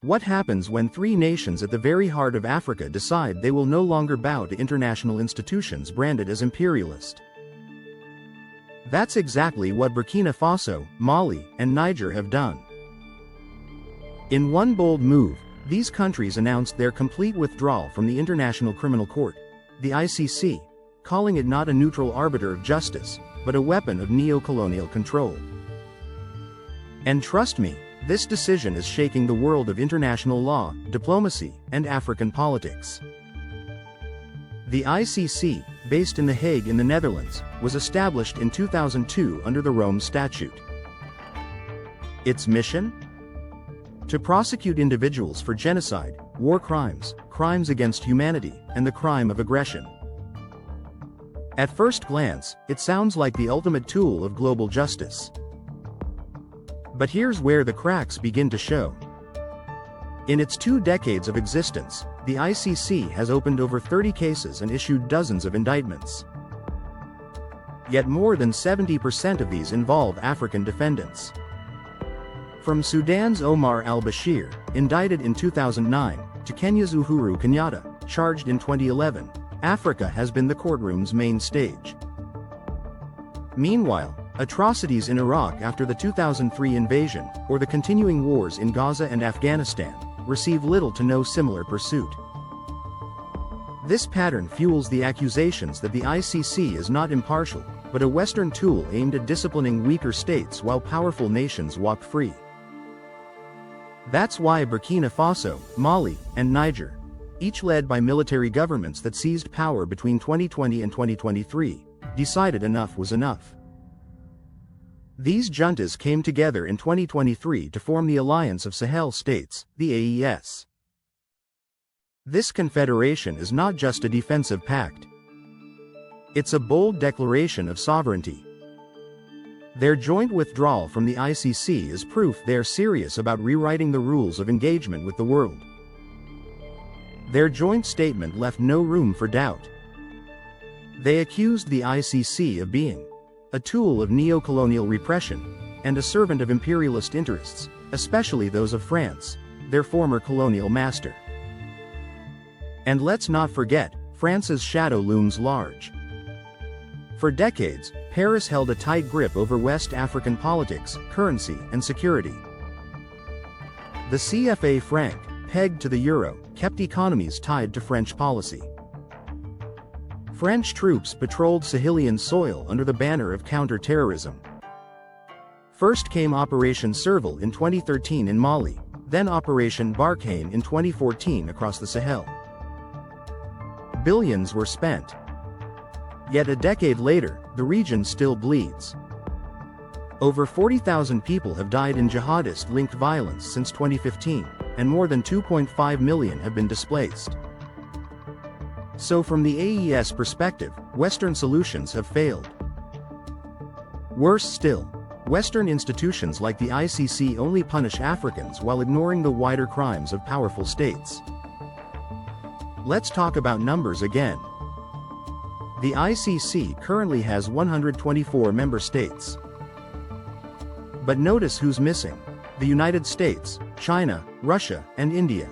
What happens when three nations at the very heart of Africa decide they will no longer bow to international institutions branded as imperialist? That's exactly what Burkina Faso, Mali, and Niger have done. In one bold move, these countries announced their complete withdrawal from the International Criminal Court, the ICC, calling it not a neutral arbiter of justice, but a weapon of neo-colonial control. And trust me, this decision is shaking the world of international law, diplomacy, and African politics. The ICC, based in The Hague in the Netherlands, was established in 2002 under the Rome Statute. Its mission? To prosecute individuals for genocide, war crimes, crimes against humanity, and the crime of aggression. At first glance, it sounds like the ultimate tool of global justice. But here's where the cracks begin to show. In its 2 decades of existence, the ICC has opened over 30 cases and issued dozens of indictments. Yet more than 70% of these involve African defendants. From Sudan's Omar al-Bashir, indicted in 2009, to Kenya's Uhuru Kenyatta, charged in 2011, Africa has been the courtroom's main stage. Meanwhile, atrocities in Iraq after the 2003 invasion, or the continuing wars in Gaza and Afghanistan, receive little to no similar pursuit. This pattern fuels the accusations that the ICC is not impartial, but a Western tool aimed at disciplining weaker states while powerful nations walk free. That's why Burkina Faso, Mali, and Niger, each led by military governments that seized power between 2020 and 2023, decided enough was enough. These juntas came together in 2023 to form the Alliance of Sahel States, the AES. This confederation is not just a defensive pact. It's a bold declaration of sovereignty. Their joint withdrawal from the ICC is proof they're serious about rewriting the rules of engagement with the world. Their joint statement left no room for doubt. They accused the ICC of being a tool of neo-colonial repression, and a servant of imperialist interests, especially those of France, their former colonial master. And let's not forget, France's shadow looms large. For decades, Paris held a tight grip over West African politics, currency, and security. The CFA franc, pegged to the euro, kept economies tied to French policy. French troops patrolled Sahelian soil under the banner of counter-terrorism. First came Operation Serval in 2013 in Mali, then Operation Barkhane in 2014 across the Sahel. Billions were spent. Yet a decade later, the region still bleeds. Over 40,000 people have died in jihadist-linked violence since 2015, and more than 2.5 million have been displaced. So from the AES perspective, Western solutions have failed. Worse still, Western institutions like the ICC only punish Africans while ignoring the wider crimes of powerful states. Let's talk about numbers again. The ICC currently has 124 member states. But notice who's missing: the United States, China, Russia, and India.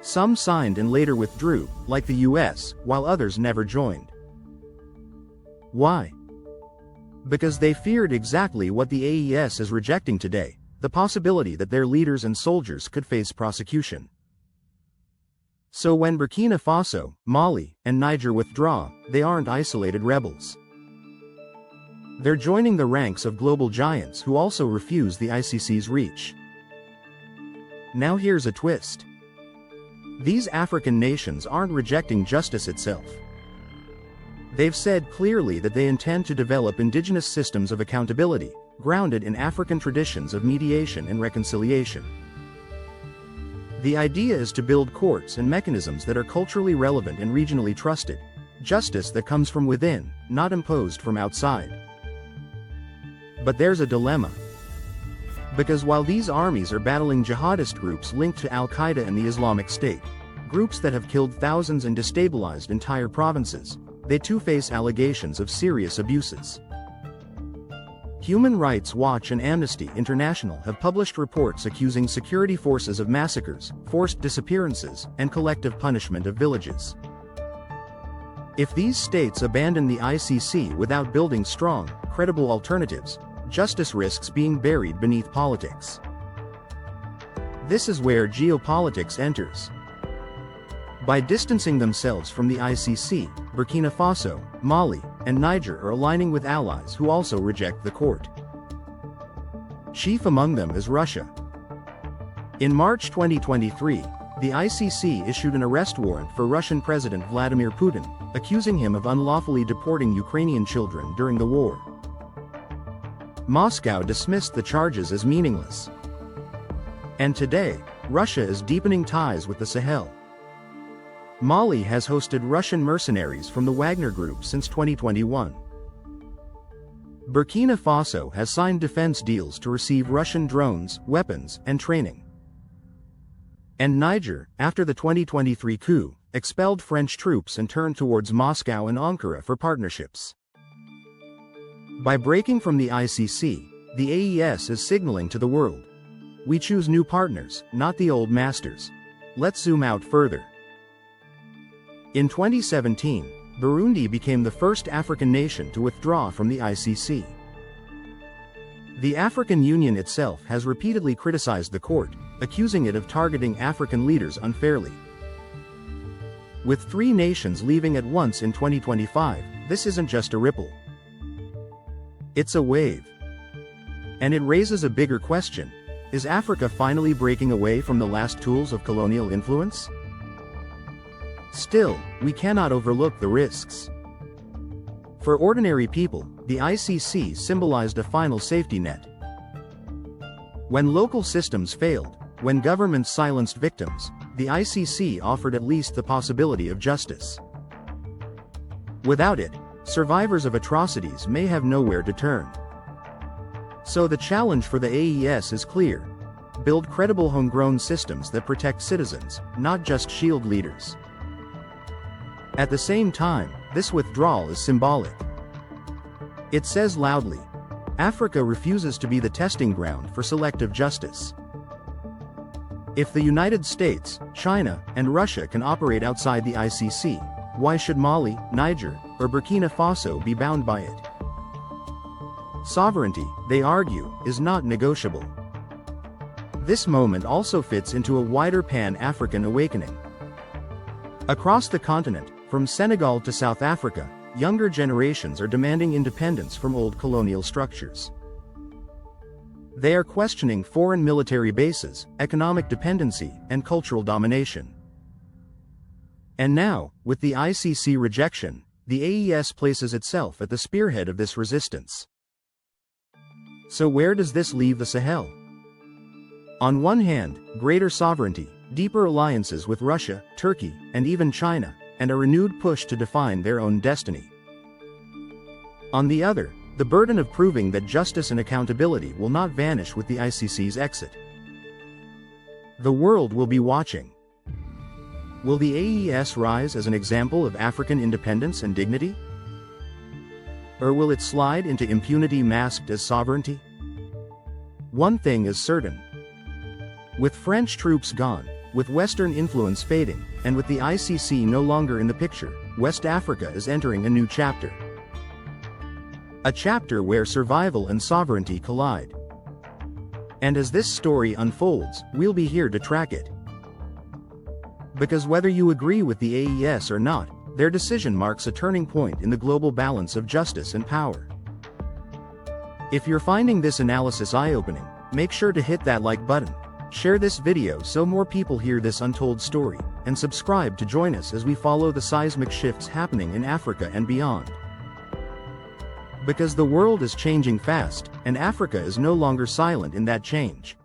Some signed and later withdrew, like the US, while others never joined. Why? Because they feared exactly what the AES is rejecting today, the possibility that their leaders and soldiers could face prosecution. So when Burkina Faso, Mali, and Niger withdraw, they aren't isolated rebels. They're joining the ranks of global giants who also refuse the ICC's reach. Now here's a twist. These African nations aren't rejecting justice itself. They've said clearly that they intend to develop indigenous systems of accountability, grounded in African traditions of mediation and reconciliation. The idea is to build courts and mechanisms that are culturally relevant and regionally trusted, justice that comes from within, not imposed from outside. But there's a dilemma. Because while these armies are battling jihadist groups linked to Al-Qaeda and the Islamic State, groups that have killed thousands and destabilized entire provinces, they too face allegations of serious abuses. Human Rights Watch and Amnesty International have published reports accusing security forces of massacres, forced disappearances, and collective punishment of villages. If these states abandon the ICC without building strong, credible alternatives, justice risks being buried beneath politics. This is where geopolitics enters. By distancing themselves from the ICC, Burkina Faso, Mali, and Niger are aligning with allies who also reject the court. Chief among them is Russia. In March 2023, the ICC issued an arrest warrant for Russian President Vladimir Putin, accusing him of unlawfully deporting Ukrainian children during the war. Moscow dismissed the charges as meaningless. And today, Russia is deepening ties with the Sahel. Mali has hosted Russian mercenaries from the Wagner Group since 2021. Burkina Faso has signed defense deals to receive Russian drones, weapons, and training. And Niger, after the 2023 coup, expelled French troops and turned towards Moscow and Ankara for partnerships. By breaking from the ICC, the AES is signaling to the world. We choose new partners, not the old masters. Let's zoom out further. In 2017, Burundi became the first African nation to withdraw from the ICC. The African Union itself has repeatedly criticized the court, accusing it of targeting African leaders unfairly. With 3 nations leaving at once in 2025, this isn't just a ripple. It's a wave. And it raises a bigger question: is Africa finally breaking away from the last tools of colonial influence? Still, we cannot overlook the risks. For ordinary people, the ICC symbolized a final safety net. When local systems failed, when governments silenced victims, the ICC offered at least the possibility of justice. Without it, survivors of atrocities may have nowhere to turn. So the challenge for the AES is clear: build credible homegrown systems that protect citizens, not just shield leaders. At the same time, this withdrawal is symbolic. It says loudly, Africa refuses to be the testing ground for selective justice. If the United States, China, and Russia can operate outside the ICC, why should Mali, Niger, or Burkina Faso be bound by it? Sovereignty, they argue, is not negotiable. This moment also fits into a wider Pan-African awakening. Across the continent, from Senegal to South Africa, younger generations are demanding independence from old colonial structures. They are questioning foreign military bases, economic dependency, and cultural domination. And now, with the ICC rejection, the AES places itself at the spearhead of this resistance. So where does this leave the Sahel? On one hand, greater sovereignty, deeper alliances with Russia, Turkey, and even China, and a renewed push to define their own destiny. On the other, the burden of proving that justice and accountability will not vanish with the ICC's exit. The world will be watching. Will the AES rise as an example of African independence and dignity? Or will it slide into impunity masked as sovereignty? One thing is certain. With French troops gone, with Western influence fading, and with the ICC no longer in the picture, West Africa is entering a new chapter. A chapter where survival and sovereignty collide. And as this story unfolds, we'll be here to track it. Because whether you agree with the AES or not, their decision marks a turning point in the global balance of justice and power. If you're finding this analysis eye-opening, make sure to hit that like button, share this video so more people hear this untold story, and subscribe to join us as we follow the seismic shifts happening in Africa and beyond. Because the world is changing fast, and Africa is no longer silent in that change.